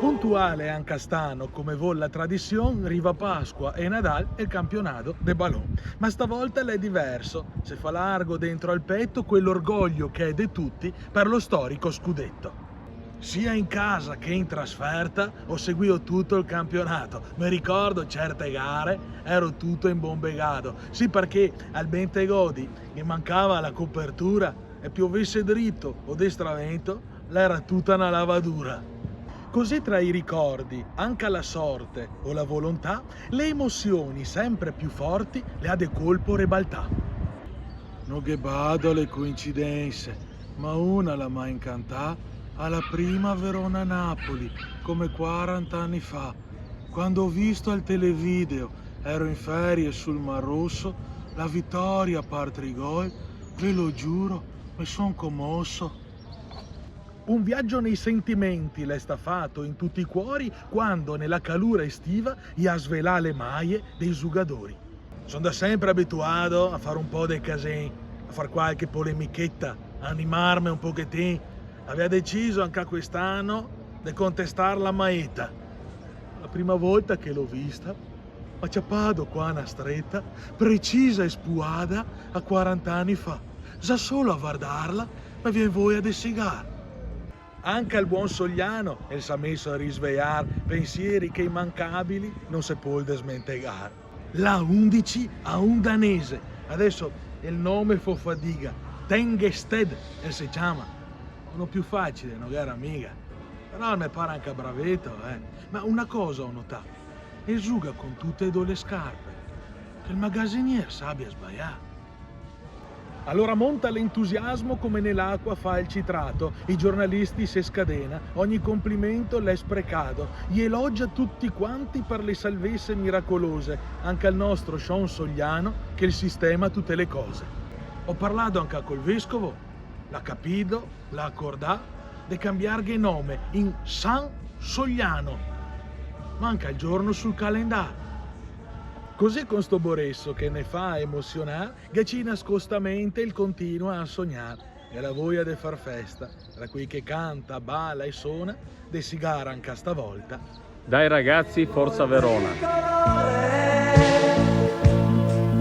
Puntuale anche Stano, come vuol la tradizione, riva Pasqua e Nadal e il campionato de ballon. Ma stavolta l'è diverso, se fa largo dentro al petto quell'orgoglio che è de tutti per lo storico scudetto. Sia in casa che in trasferta ho seguito tutto il campionato. Mi ricordo certe gare, ero tutto in bombegado. Sì, perché al Bentegodi mi mancava la copertura e piovesse dritto o destravento, l'era tutta una lavadura. Così tra i ricordi, anche la sorte o la volontà, le emozioni sempre più forti le ha de colpo rebaltà. Non che bado alle coincidenze, ma una la m'ha incantà alla prima Verona-Napoli, come 40 anni fa, quando ho visto al televideo, ero in ferie sul Mar Rosso, la vittoria a parte i gol, ve lo giuro, mi son commosso. Un viaggio nei sentimenti l'è stato in tutti i cuori quando nella calura estiva gli ha svelà le maglie dei giugatori. Sono da sempre abituato a fare un po' dei casini, a fare qualche polemichetta, a animarmi un pochettino. Aveva deciso anche quest'anno di contestare la maeta. La prima volta che l'ho vista, ho ciappato qua una stretta, precisa e spuada a 40 anni fa. Già solo a guardarla mi viene voglia di sigare. Anche al buon Sogliano e si è messo a risvegliare pensieri che immancabili non si può smentegare. La 11 a un danese, adesso il nome fa fadiga, Tengested e si chiama. Non più facile, non era amica, però mi pare anche bravetto, Ma una cosa ho notato, e giuga con tutte e due le scarpe, che il magazziniere sappia sbagliare. Allora monta l'entusiasmo come nell'acqua fa il citrato, i giornalisti se scadena, ogni complimento l'è sprecato, gli elogia tutti quanti per le salvezze miracolose, anche al nostro Sean Sogliano che il sistema tutte le cose. Ho parlato anche col vescovo, l'ha capito, l'ha accordato, di cambiare nome in San Sogliano, manca il giorno sul calendario. Così con sto Boresso che ne fa emozionare, che ci nascostamente il continua a sognare. E la voglia di far festa, tra cui che canta, balla e suona, de sigara anche stavolta. Dai ragazzi, forza Verona!